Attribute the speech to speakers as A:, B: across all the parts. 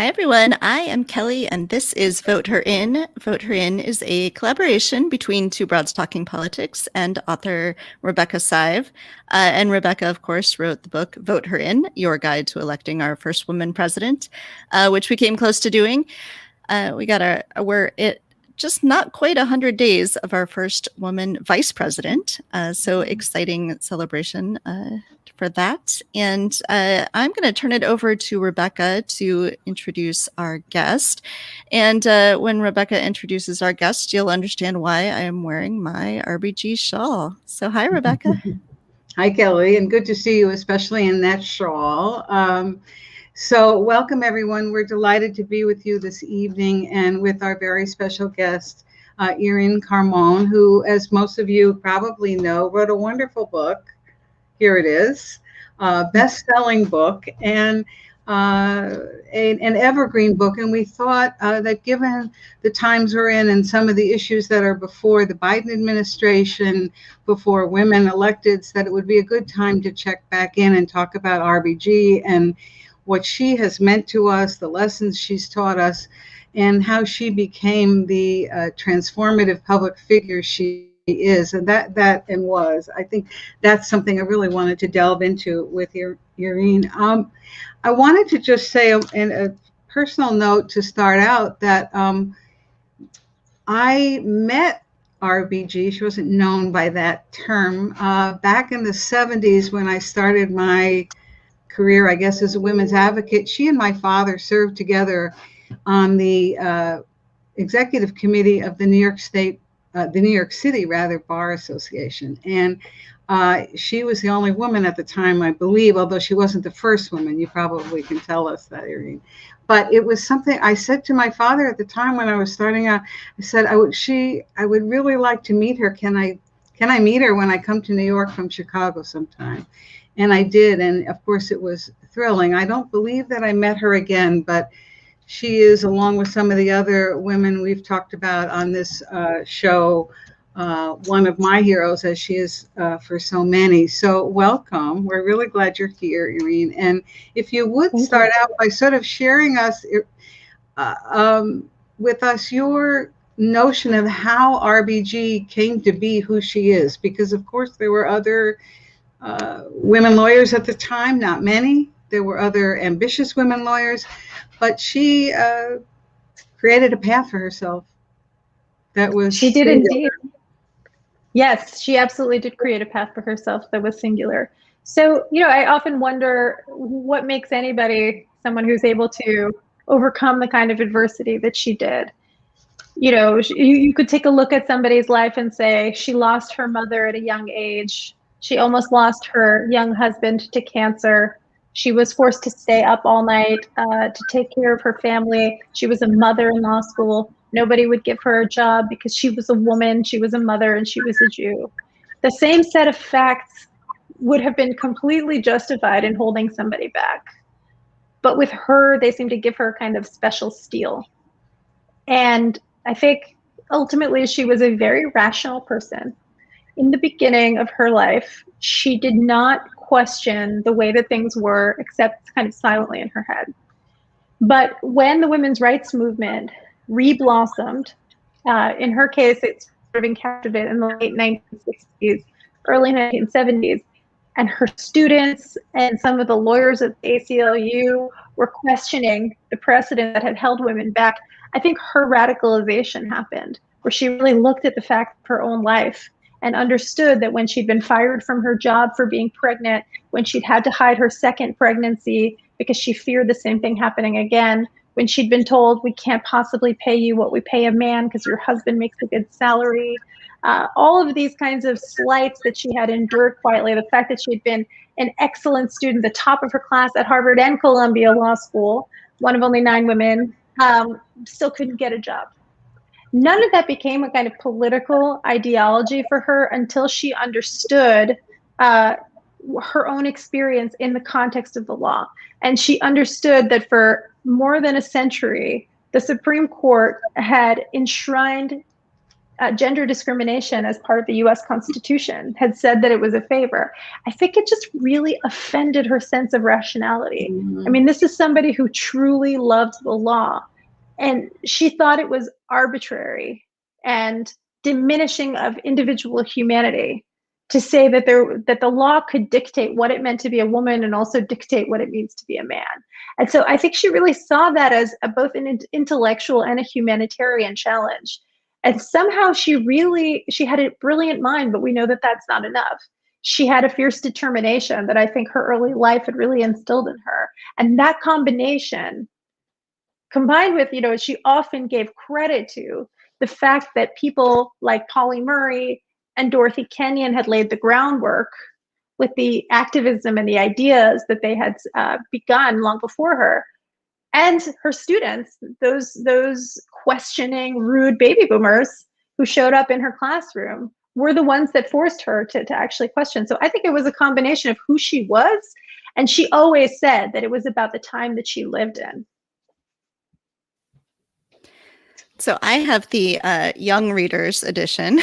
A: Hi, everyone. I am Kelly, and this is Vote Her In. Vote Her In is a collaboration between Two Broads Talking Politics and author Rebecca Sive. And Rebecca, of course, wrote the book Vote Her In, Your Guide to Electing Our First Woman President, which we came close to doing. We're at just not quite 100 days of our first woman vice president. So exciting celebration for that. And I'm going to turn it over to Rebecca to introduce our guest. And when Rebecca introduces our guest, you'll understand why I am wearing my RBG shawl. So hi, Rebecca.
B: Hi, Kelly, and good to see you, especially in that shawl. So welcome, everyone. We're delighted to be with you this evening and with our very special guest, Irin Carmon, who, as most of you probably know, wrote a wonderful book. Here it is, best-selling book and an evergreen book. And we thought that given the times we're in and some of the issues that are before the Biden administration, before women electeds, that it would be a good time to check back in and talk about RBG and what she has meant to us, the lessons she's taught us, and how she became the transformative public figure she is, and was. I think that's something I really wanted to delve into with Irin. I wanted to just say in a personal note to start out that I met RBG, she wasn't known by that term, back in the 70s when I started my career, I guess, as a women's advocate. She and my father served together on the executive committee of the New York City Bar Association. And she was the only woman at the time, I believe, although she wasn't the first woman. You probably can tell us that, Irene. But it was something I said to my father at the time when I was starting out. I said, I would really like to meet her. Can I meet her when I come to New York from Chicago sometime? And I did, and of course it was thrilling. I don't believe that I met her again, but she is, along with some of the other women we've talked about on this show, one of my heroes, as she is for so many. So welcome. We're really glad you're here, Irene. And if you would start out by sort of sharing with us your notion of how RBG came to be who she is, because of course there were other women lawyers at the time, not many. There were other ambitious women lawyers, but she created a path for herself. That was
C: she did singular. Indeed. Yes, she absolutely did create a path for herself that was singular. So, I often wonder what makes anybody someone who's able to overcome the kind of adversity that she did. You could take a look at somebody's life and say she lost her mother at a young age. She almost lost her young husband to cancer. She was forced to stay up all night to take care of her family. She was a mother in law school. Nobody would give her a job because she was a woman, she was a mother, and she was a Jew. The same set of facts would have been completely justified in holding somebody back. But with her, they seem to give her kind of special steel. And I think ultimately she was a very rational person. In the beginning of her life, she did not question the way that things were, except kind of silently in her head. But when the women's rights movement re-blossomed, in her case, it's sort of encapsulated in the late 1960s, early 1970s, and her students and some of the lawyers at the ACLU were questioning the precedent that had held women back. I think her radicalization happened, where she really looked at the fact of her own life and understood that when she'd been fired from her job for being pregnant, when she'd had to hide her second pregnancy because she feared the same thing happening again, when she'd been told, we can't possibly pay you what we pay a man because your husband makes a good salary. All of these kinds of slights that she had endured quietly, the fact that she'd been an excellent student, the top of her class at Harvard and Columbia Law School, one of only 9 women, still couldn't get a job. None of that became a kind of political ideology for her until she understood her own experience in the context of the law. And she understood that for more than a century, the Supreme Court had enshrined gender discrimination as part of the US Constitution, had said that it was a favor. I think it just really offended her sense of rationality. I mean, this is somebody who truly loved the law, and she thought it was arbitrary and diminishing of individual humanity to say that the law could dictate what it meant to be a woman and also dictate what it means to be a man. And so I think she really saw that as both an intellectual and a humanitarian challenge. And somehow she had a brilliant mind, but we know that that's not enough. She had a fierce determination that I think her early life had really instilled in her. And that combination, combined with, she often gave credit to the fact that people like Polly Murray and Dorothy Kenyon had laid the groundwork with the activism and the ideas that they had begun long before her. And her students, those questioning, rude baby boomers who showed up in her classroom, were the ones that forced her to actually question. So I think it was a combination of who she was, and she always said that it was about the time that she lived in.
A: So I have the young readers edition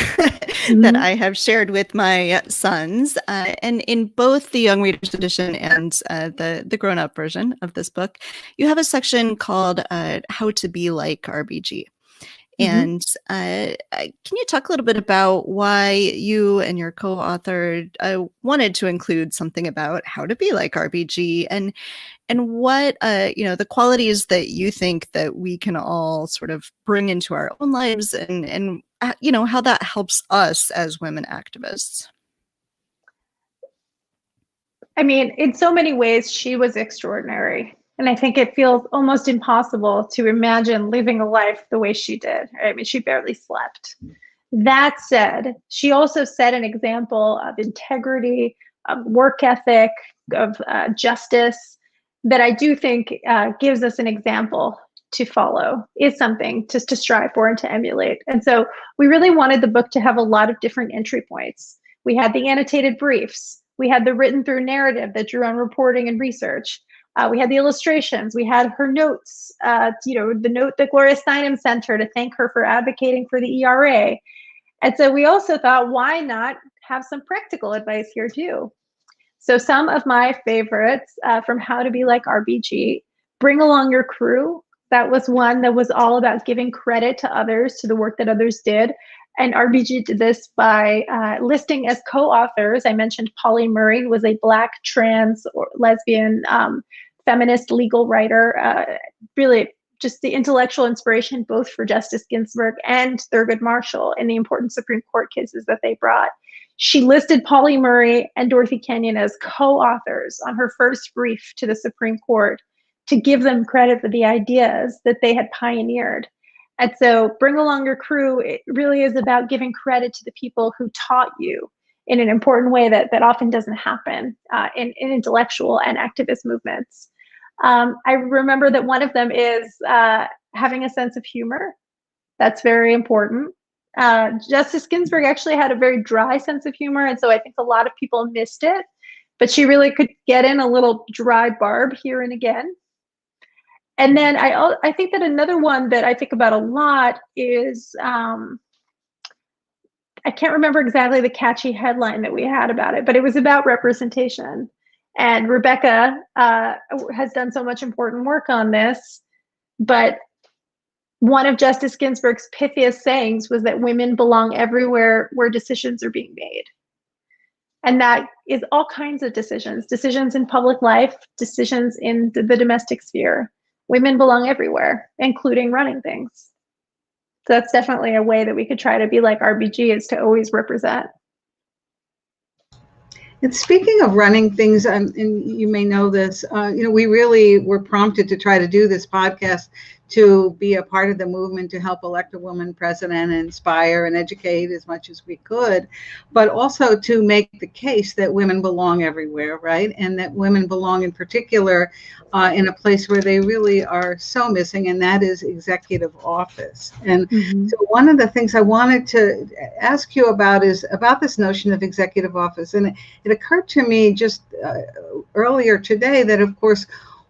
A: that I have shared with my sons. And in both the young readers edition and the grown-up version of this book, you have a section called How to Be Like RBG. And can you talk a little bit about why you and your co-author wanted to include something about how to be like RBG, and what the qualities that you think that we can all sort of bring into our own lives, and how that helps us as women activists?
C: I mean, in so many ways, she was extraordinary. And I think it feels almost impossible to imagine living a life the way she did. I mean, she barely slept. That said, she also set an example of integrity, of work ethic, of justice, that I do think gives us an example to follow, is something to strive for and to emulate. And so we really wanted the book to have a lot of different entry points. We had the annotated briefs. We had the written through narrative that drew on reporting and research. We had the illustrations. We had her notes, the note that Gloria Steinem sent her to thank her for advocating for the ERA. And so we also thought, why not have some practical advice here too? So some of my favorites from How to Be Like RBG: bring along your crew. That was one that was all about giving credit to others, to the work that others did. And RBG did this by listing as co-authors. I mentioned Polly Murray, who was a Black, trans, or lesbian feminist legal writer, really just the intellectual inspiration both for Justice Ginsburg and Thurgood Marshall in the important Supreme Court cases that they brought. She listed Polly Murray and Dorothy Kenyon as co-authors on her first brief to the Supreme Court to give them credit for the ideas that they had pioneered. And so bring along your crew, it really is about giving credit to the people who taught you in an important way that often doesn't happen in intellectual and activist movements. I remember that one of them is having a sense of humor. That's very important. Justice Ginsburg actually had a very dry sense of humor, and so I think a lot of people missed it, but she really could get in a little dry barb here and again. And then I think that another one that I think about a lot is, I can't remember exactly the catchy headline that we had about it, but it was about representation. And Rebecca has done so much important work on this, but one of Justice Ginsburg's pithiest sayings was that women belong everywhere where decisions are being made. And that is all kinds of decisions in public life, decisions in the domestic sphere. Women belong everywhere, including running things. So that's definitely a way that we could try to be like RBG, is to always represent.
B: And speaking of running things, and you may know this, we really were prompted to try to do this podcast to be a part of the movement to help elect a woman president and inspire and educate as much as we could, but also to make the case that women belong everywhere, right? And that women belong in particular in a place where they really are so missing, and that is executive office. And so one of the things I wanted to ask you about is about this notion of executive office. And it occurred to me just earlier today that, of course,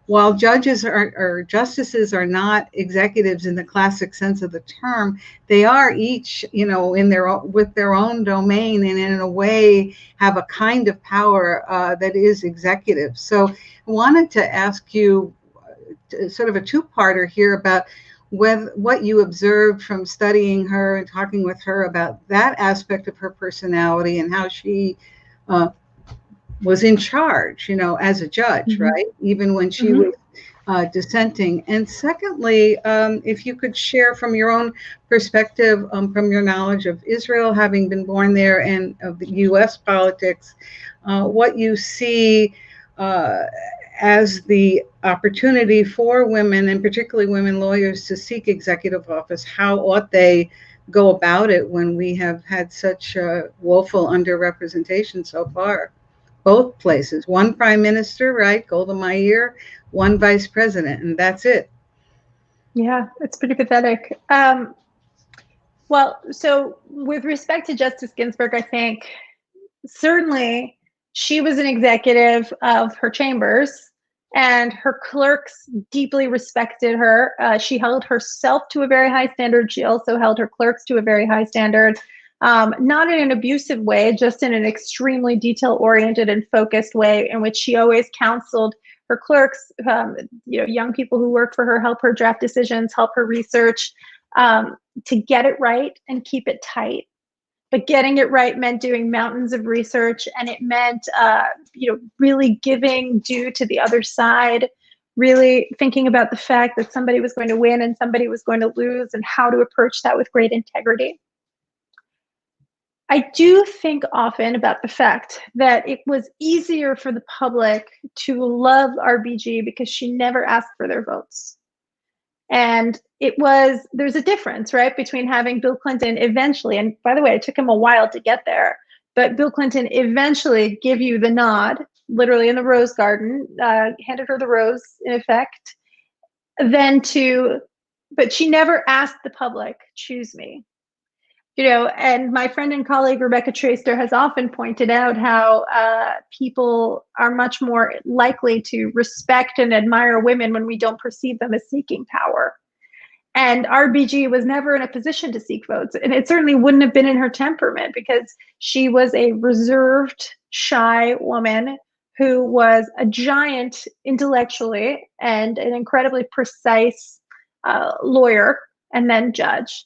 B: while judges or justices are not executives in the classic sense of the term, they are each, in with their own domain, and in a way have a kind of power that is executive. So I wanted to ask you sort of a two-parter here about what you observed from studying her and talking with her about that aspect of her personality and how she was in charge, as a judge, mm-hmm. right? Even when she mm-hmm. was dissenting. And secondly, if you could share from your own perspective, from your knowledge of Israel, having been born there, and of the U.S. politics, what you see as the opportunity for women, and particularly women lawyers, to seek executive office. How ought they go about it when we have had such woeful underrepresentation so far? Both places, one prime minister, right, Golda Meir, one vice president, and that's it.
C: Yeah, it's pretty pathetic. Well, so with respect to Justice Ginsburg, I think certainly she was an executive of her chambers, and her clerks deeply respected her. She held herself to a very high standard. She also held her clerks to a very high standard, not in an abusive way, just in an extremely detail-oriented and focused way, in which she always counseled her clerks, young people who worked for her, help her draft decisions, help her research, to get it right and keep it tight. But getting it right meant doing mountains of research, and it meant, really giving due to the other side, really thinking about the fact that somebody was going to win and somebody was going to lose, and how to approach that with great integrity. I do think often about the fact that it was easier for the public to love RBG because she never asked for their votes. And there's a difference, right, between having Bill Clinton eventually, and by the way, it took him a while to get there, but Bill Clinton eventually give you the nod, literally in the rose garden, handed her the rose in effect, but she never asked the public, choose me. And my friend and colleague, Rebecca Traister, has often pointed out how people are much more likely to respect and admire women when we don't perceive them as seeking power. And RBG was never in a position to seek votes. And it certainly wouldn't have been in her temperament, because she was a reserved, shy woman who was a giant intellectually and an incredibly precise lawyer and then judge.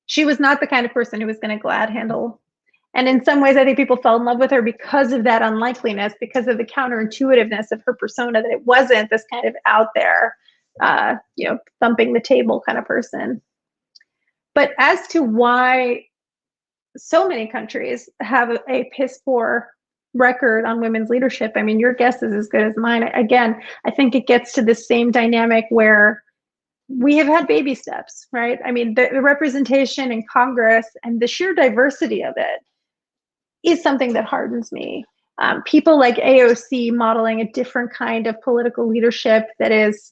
C: She was not the kind of person who was going to glad handle. And in some ways, I think people fell in love with her because of that unlikeliness, because of the counterintuitiveness of her persona, that it wasn't this kind of out there, thumping the table kind of person. But as to why so many countries have a piss poor record on women's leadership, I mean, your guess is as good as mine. Again, I think it gets to the same dynamic where we have had baby steps, right? I mean, the representation in Congress and the sheer diversity of it is something that hardens me. People like AOC modeling a different kind of political leadership that has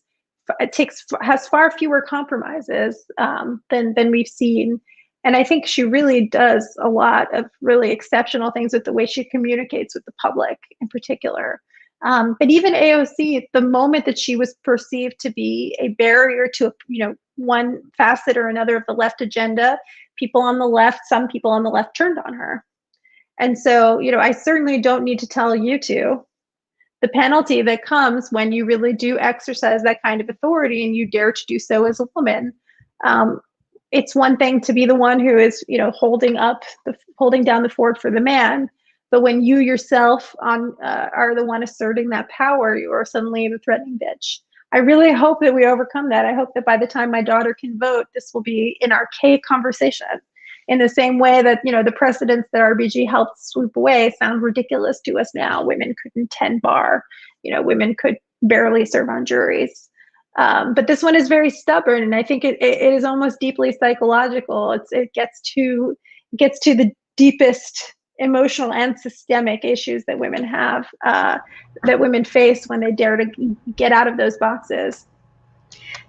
C: far fewer compromises than we've seen. And I think she really does a lot of really exceptional things with the way she communicates with the public in particular. But even AOC, the moment that she was perceived to be a barrier to, one facet or another of the left agenda, some people on the left turned on her. And so, I certainly don't need to tell you two the penalty that comes when you really do exercise that kind of authority and you dare to do so as a woman. It's one thing to be the one who is, holding down the fort for the man. But when you yourself are the one asserting that power, you are suddenly the threatening bitch. I really hope that we overcome that. I hope that by the time my daughter can vote, this will be an archaic conversation, in the same way that, the precedents that RBG helped swoop away sound ridiculous to us now. Women couldn't tend bar, women could barely serve on juries. But this one is very stubborn, and I think it is almost deeply psychological. It gets to the deepest emotional and systemic issues that women have, that women face when they dare to get out of those boxes.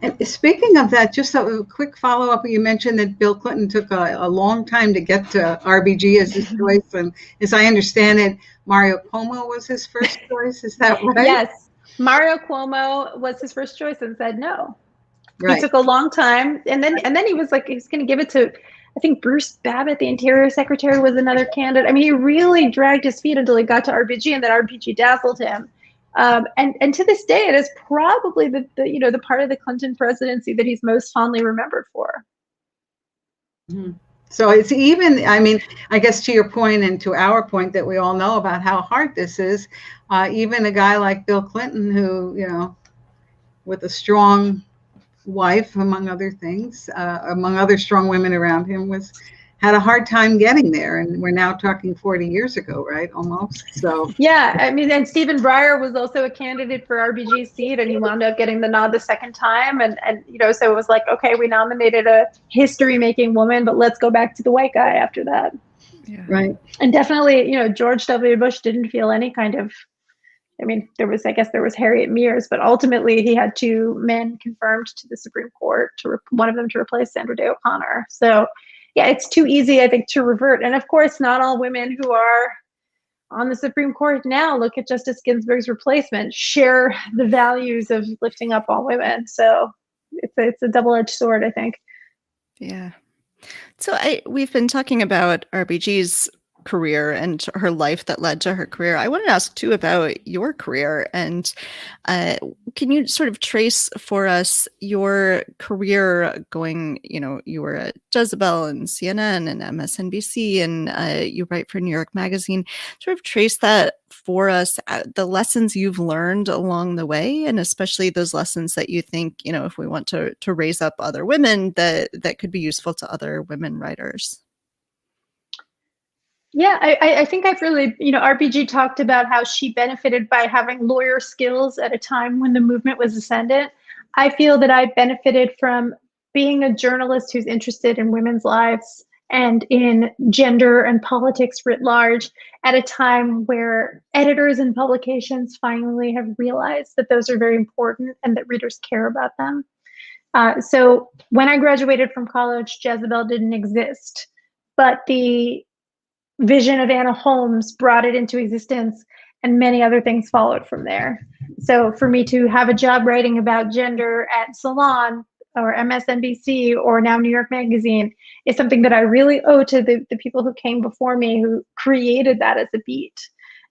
B: And speaking of that, just a quick follow-up. You mentioned that Bill Clinton took a long time to get to RBG as his choice, and as I understand it, Mario Cuomo was his first choice. Is that right?
C: Yes. Mario Cuomo was his first choice and said no.
B: Right.
C: He took a long time, and then he was like, he's going to give it to, I think Bruce Babbitt, the Interior Secretary, was another candidate. I mean, he really dragged his feet until he got to RBG, and then RBG dazzled him. And to this day, it is probably the part of the Clinton presidency that he's most fondly remembered for.
B: Mm-hmm. So it's even, I mean, I guess to your point and to our point that we all know about how hard this is, even a guy like Bill Clinton, who, you know, with a strong wife, among other things, among other strong women around him, had a hard time getting there. And we're now talking 40 years ago, right? Almost. So
C: yeah, I mean, and Stephen Breyer was also a candidate for RBG's seat, and he wound up getting the nod the second time. And you know, so it was like, okay, we nominated a history-making woman, but let's go back to the white guy after that.
A: Yeah.
B: Right.
C: And definitely, you know, George W. Bush didn't feel any kind of, I mean, I guess there was Harriet Mears, but ultimately he had 2 men confirmed to the Supreme Court, one of them to replace Sandra Day O'Connor. So yeah, it's too easy, I think, to revert. And of course, not all women who are on the Supreme Court now, look at Justice Ginsburg's replacement, share the values of lifting up all women. So it's a double-edged sword, I think.
A: Yeah. So we've been talking about RBG's career and her life that led to her career. I want to ask too about your career, and can you sort of trace for us your career going, you know, you were at Jezebel and CNN and MSNBC, and you write for New York Magazine, sort of trace that for us, the lessons you've learned along the way, and especially those lessons that you think, you know, if we want to raise up other women, that could be useful to other women writers.
C: Yeah, I think I've really, you know, RBG talked about how she benefited by having lawyer skills at a time when the movement was ascendant. I feel that I benefited from being a journalist who's interested in women's lives and in gender and politics writ large at a time where editors and publications finally have realized that those are very important and that readers care about them. So when I graduated from college, Jezebel didn't exist, but the vision of Anna Holmes brought it into existence, and many other things followed from there. So for me to have a job writing about gender at Salon or MSNBC or now New York Magazine is something that I really owe to the people who came before me, who created that as a beat.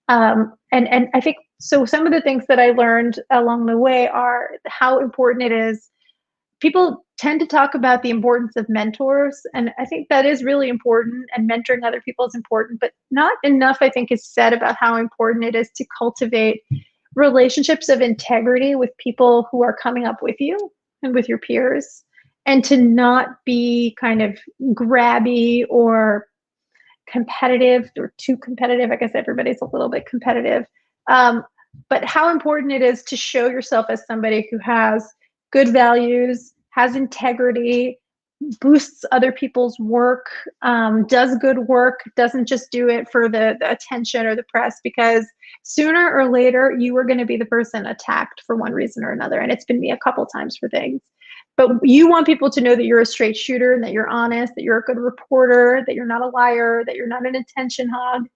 C: And I think, so some of the things that I learned along the way are how important it is. People tend to talk about the importance of mentors, and I think that is really important, and mentoring other people is important, but not enough, I think, is said about how important it is to cultivate relationships of integrity with people who are coming up with you and with your peers, and to not be kind of grabby or competitive or too competitive. I guess everybody's a little bit competitive. But how important it is to show yourself as somebody who has good values, has integrity, boosts other people's work, does good work, doesn't just do it for the attention or the press, because sooner or later you are going to be the person attacked for one reason or another. And it's been me a couple times for things. But you want people to know that you're a straight shooter and that you're honest, that you're a good reporter, that you're not a liar, that you're not an attention hog.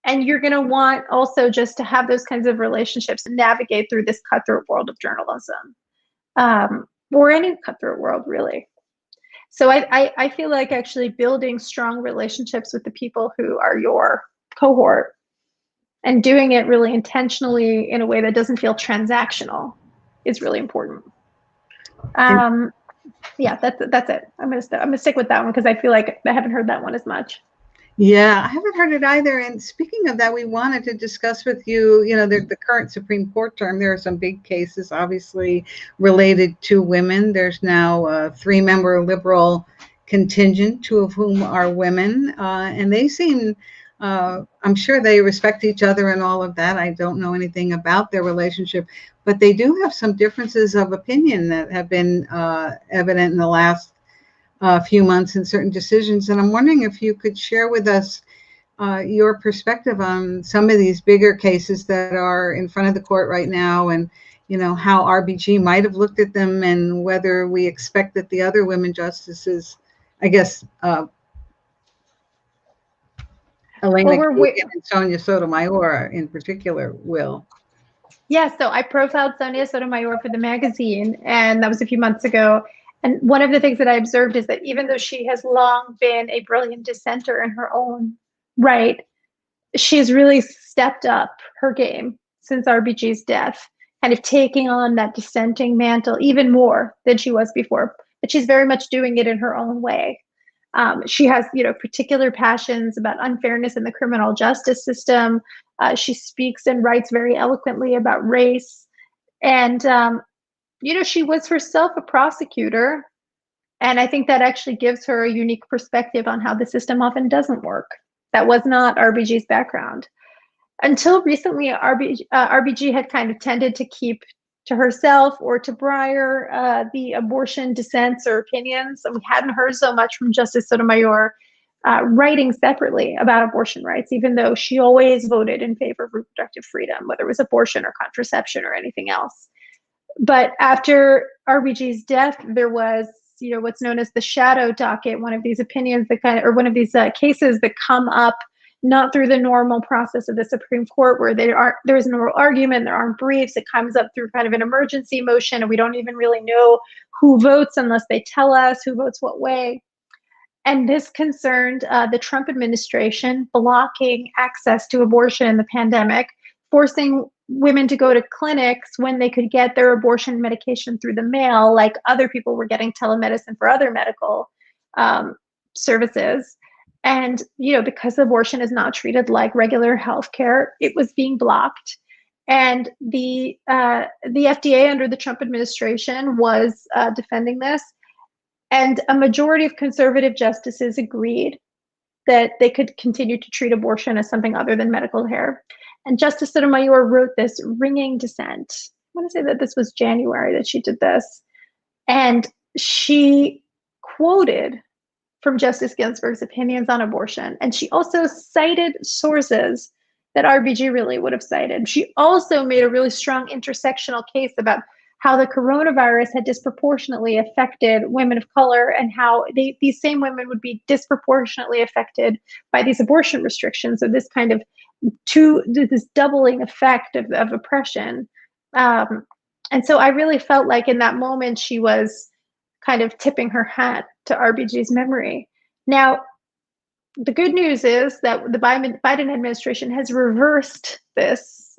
C: And you're going to want also just to have those kinds of relationships and navigate through this cutthroat world of journalism, or any cutthroat world, really. So I feel like actually building strong relationships with the people who are your cohort and doing it really intentionally in a way that doesn't feel transactional is really important. Yeah, that's it. I'm gonna stick with that one because I feel like I haven't heard that one as much.
B: Yeah, I haven't heard it either. And speaking of that, we wanted to discuss with you, you know, the current Supreme Court term. There are some big cases, obviously, related to women. There's now a 3-member liberal contingent, 2 of whom are women. And they seem, I'm sure they respect each other and all of that. I don't know anything about their relationship, but they do have some differences of opinion that have been evident in the last few months in certain decisions. And I'm wondering if you could share with us your perspective on some of these bigger cases that are in front of the court right now, and, you know, how RBG might have looked at them, and whether we expect that the other women justices, I guess, Elena Kagan and Sonia Sotomayor in particular, will.
C: Yeah, so I profiled Sonia Sotomayor for the magazine, and that was a few months ago. And one of the things that I observed is that even though she has long been a brilliant dissenter in her own right, she's really stepped up her game since RBG's death, kind of taking on that dissenting mantle even more than she was before. But she's very much doing it in her own way. She has, particular passions about unfairness in the criminal justice system. She speaks and writes very eloquently about race. And, she was herself a prosecutor. And I think that actually gives her a unique perspective on how the system often doesn't work. That was not RBG's background. Until recently, RBG had kind of tended to keep to herself or to Breyer the abortion dissents or opinions. And we hadn't heard so much from Justice Sotomayor writing separately about abortion rights, even though she always voted in favor of reproductive freedom, whether it was abortion or contraception or anything else. But after RBG's death, there was, what's known as the shadow docket, one of these opinions that or one of these cases that come up not through the normal process of the Supreme Court, where there is an oral argument, there aren't briefs. It comes up through kind of an emergency motion, and we don't even really know who votes unless they tell us who votes what way. And this concerned the Trump administration blocking access to abortion in the pandemic, forcing women to go to clinics when they could get their abortion medication through the mail, like other people were getting telemedicine for other medical services. And, because abortion is not treated like regular healthcare, it was being blocked. And the FDA under the Trump administration was defending this. And a majority of conservative justices agreed that they could continue to treat abortion as something other than medical care. And Justice Sotomayor wrote this ringing dissent. I want to say that this was January that she did this. And she quoted from Justice Ginsburg's opinions on abortion. And she also cited sources that RBG really would have cited. She also made a really strong intersectional case about how the coronavirus had disproportionately affected women of color, and how these same women would be disproportionately affected by these abortion restrictions. So this kind of this doubling effect of oppression. And so I really felt like in that moment, she was kind of tipping her hat to RBG's memory. Now, the good news is that the Biden administration has reversed this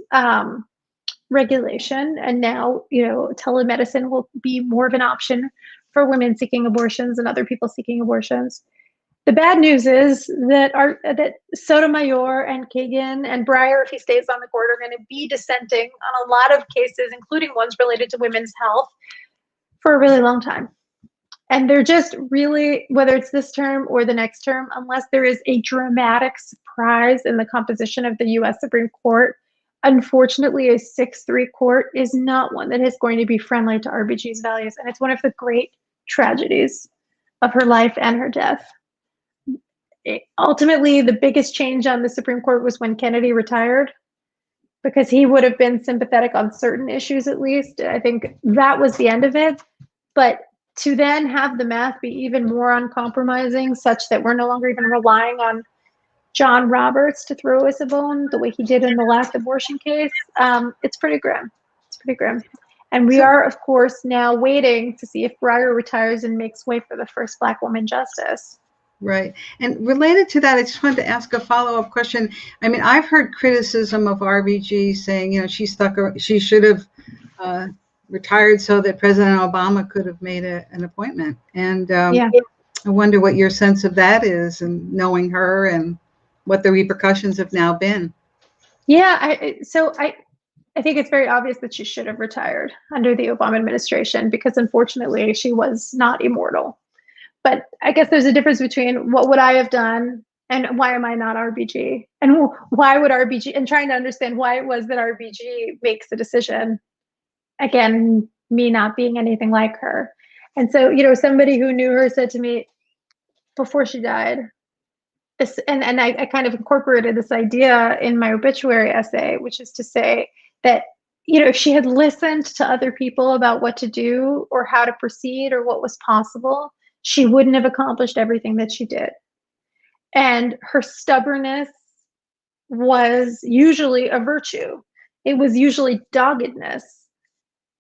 C: regulation, and now telemedicine will be more of an option for women seeking abortions and other people seeking abortions. The bad news is that that Sotomayor and Kagan and Breyer, if he stays on the court, are going to be dissenting on a lot of cases, including ones related to women's health, for a really long time. And they're just really, whether it's this term or the next term, unless there is a dramatic surprise in the composition of the US Supreme Court, unfortunately, a 6-3 court is not one that is going to be friendly to RBG's values. And it's one of the great tragedies of her life and her death. Ultimately, the biggest change on the Supreme Court was when Kennedy retired, because he would have been sympathetic on certain issues, at least. I think that was the end of it. But to then have the math be even more uncompromising, such that we're no longer even relying on John Roberts to throw us a bone the way he did in the last abortion case, it's pretty grim. It's pretty grim. And we are, of course, now waiting to see if Breyer retires and makes way for the first Black woman justice.
B: Right. And related to that, I just wanted to ask a follow-up question. I mean, I've heard criticism of RBG saying, she should have retired so that President Obama could have made an appointment. And I wonder what your sense of that is, and knowing her and what the repercussions have now been.
C: Yeah, I think it's very obvious that she should have retired under the Obama administration, because unfortunately she was not immortal. But I guess there's a difference between what would I have done and why am I not RBG, and why would RBG, and trying to understand why it was that RBG makes the decision. Again, me not being anything like her. And so, somebody who knew her said to me before she died, this, and I kind of incorporated this idea in my obituary essay, which is to say that, if she had listened to other people about what to do or how to proceed or what was possible, she wouldn't have accomplished everything that she did. And her stubbornness was usually a virtue. it was usually doggedness.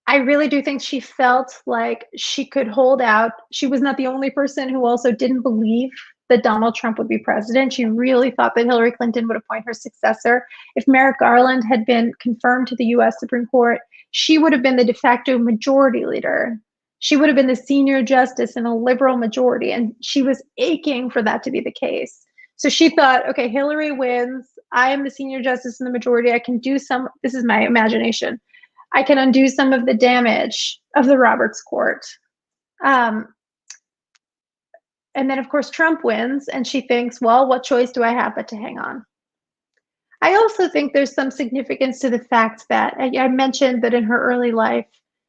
C: I really do think she felt like she could hold out. She was not the only person who also didn't believe that Donald Trump would be president. She really thought that Hillary Clinton would appoint her successor. If Merrick Garland had been confirmed to the US Supreme Court, she would have been the de facto majority leader. She would have been the senior justice in a liberal majority, and she was aching for that to be the case. So she thought, okay, Hillary wins. I am the senior justice in the majority. I can do some, this is my imagination, I can undo some of the damage of the Roberts Court. And then, of course, Trump wins, and she thinks, well, what choice do I have but to hang on? I also think there's some significance to the fact that I mentioned that in her early life,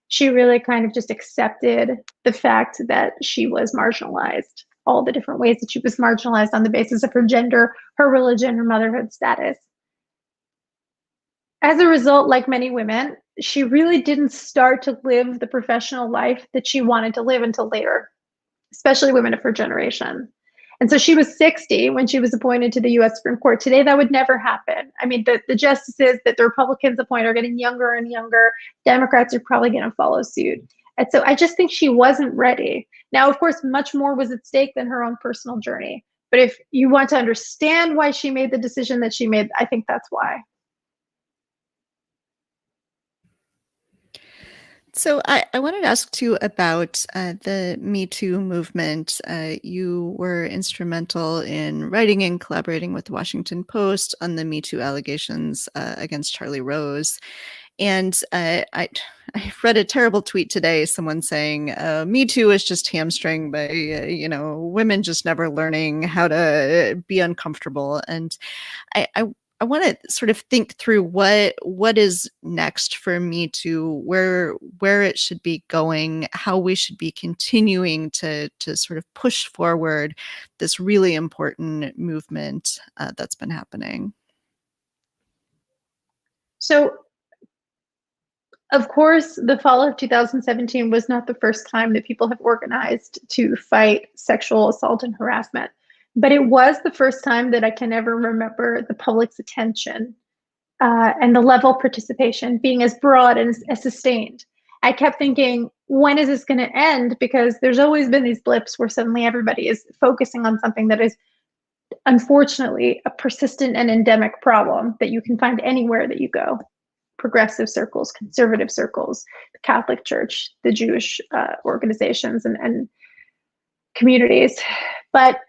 C: she really kind of just accepted the fact that she was marginalized, all the different ways that she was marginalized on the basis of her gender, her religion, her motherhood status. As a result, like many women, she really didn't start to live the professional life that she wanted to live until later, especially women of her generation. And so she was 60 when she was appointed to the US Supreme Court. Today, that would never happen. I mean, the justices that the Republicans appoint are getting younger and younger. Democrats are probably going to follow suit. And so I just think she wasn't ready. Now, of course, much more was at stake than her own personal journey. But if you want to understand why she made the decision that she made, I think that's why.
A: So I wanted to ask too about the Me Too movement. You were instrumental in writing and collaborating with the Washington Post on the Me Too allegations against Charlie Rose. And I read a terrible tweet today, someone saying, Me Too is just hamstringed by, women just never learning how to be uncomfortable. And I want to sort of think through what is next for Me Too, where it should be going, how we should be continuing to sort of push forward this really important movement that's been happening.
C: So, of course, the fall of 2017 was not the first time that people have organized to fight sexual assault and harassment. But it was the first time that I can ever remember the public's attention and the level of participation being as broad and as sustained. I kept thinking, when is this going to end? Because there's always been these blips where suddenly everybody is focusing on something that is unfortunately a persistent and endemic problem that you can find anywhere that you go. Progressive circles, conservative circles, the Catholic Church, the Jewish organizations and communities. But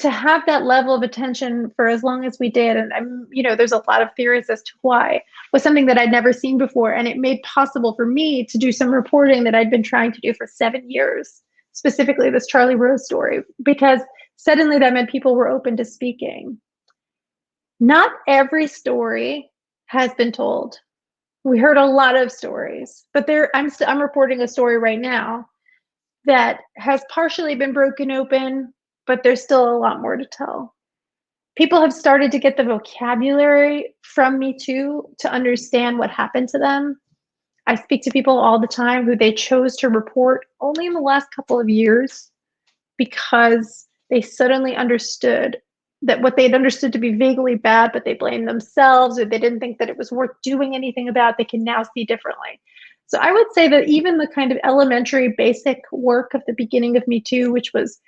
C: to have that level of attention for as long as we did, and there's a lot of theories as to why, was something that I'd never seen before. And it made possible for me to do some reporting that I'd been trying to do for 7 years, specifically this Charlie Rose story, because suddenly that meant people were open to speaking. Not every story has been told. We heard a lot of stories, but I'm reporting a story right now that has partially been broken open, but there's still a lot more to tell. People have started to get the vocabulary from Me Too to understand what happened to them. I speak to people all the time who they chose to report only in the last couple of years because they suddenly understood that what they'd understood to be vaguely bad, but they blamed themselves, or they didn't think that it was worth doing anything about, they can now see differently. So I would say that even the kind of elementary basic work of the beginning of Me Too, which was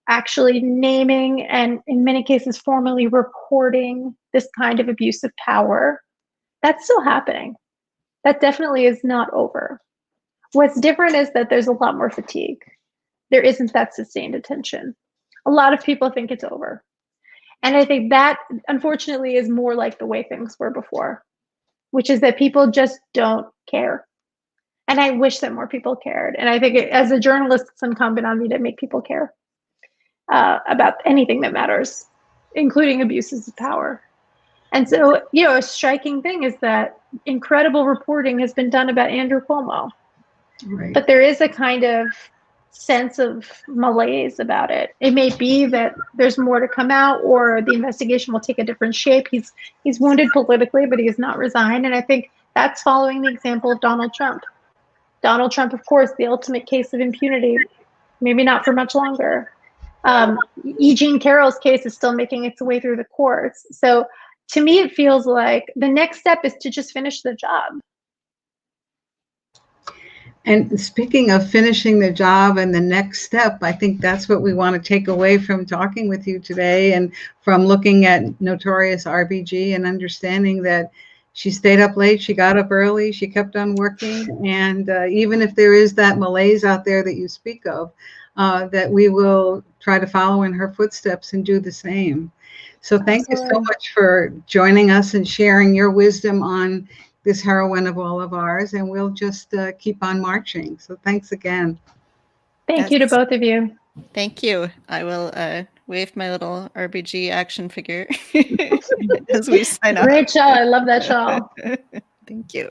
C: actually naming and in many cases formally reporting this kind of abuse of power, that's still happening. That definitely is not over. What's different is that there's a lot more fatigue. There isn't that sustained attention. A lot of people think it's over. And I think that, unfortunately, is more like the way things were before, which is that people just don't care. And I wish that more people cared. And I think as a journalist, it's incumbent on me to make people care about anything that matters, including abuses of power. And so, a striking thing is that incredible reporting has been done about Andrew Cuomo. Right. But there is a kind of sense of malaise about it. It may be that there's more to come out, or the investigation will take a different shape. He's wounded politically, but he has not resigned. And I think that's following the example of Donald Trump. Donald Trump, of course, the ultimate case of impunity, maybe not for much longer. E. Jean Carroll's case is still making its way through the courts. So to me, it feels like the next step is to just finish the job.
B: And speaking of finishing the job and the next step, I think that's what we want to take away from talking with you today, and from looking at Notorious RBG and understanding that she stayed up late, she got up early, she kept on working. And even if there is that malaise out there that you speak of, that we will try to follow in her footsteps and do the same. So thank you so much for joining us and sharing your wisdom on this heroine of all of ours, and we'll just keep on marching. So thanks again.
C: Thank you to both of you.
A: Thank you. I will wave my little RBG action figure as we sign off.
C: Great shawl. I love that shawl.
A: Thank you.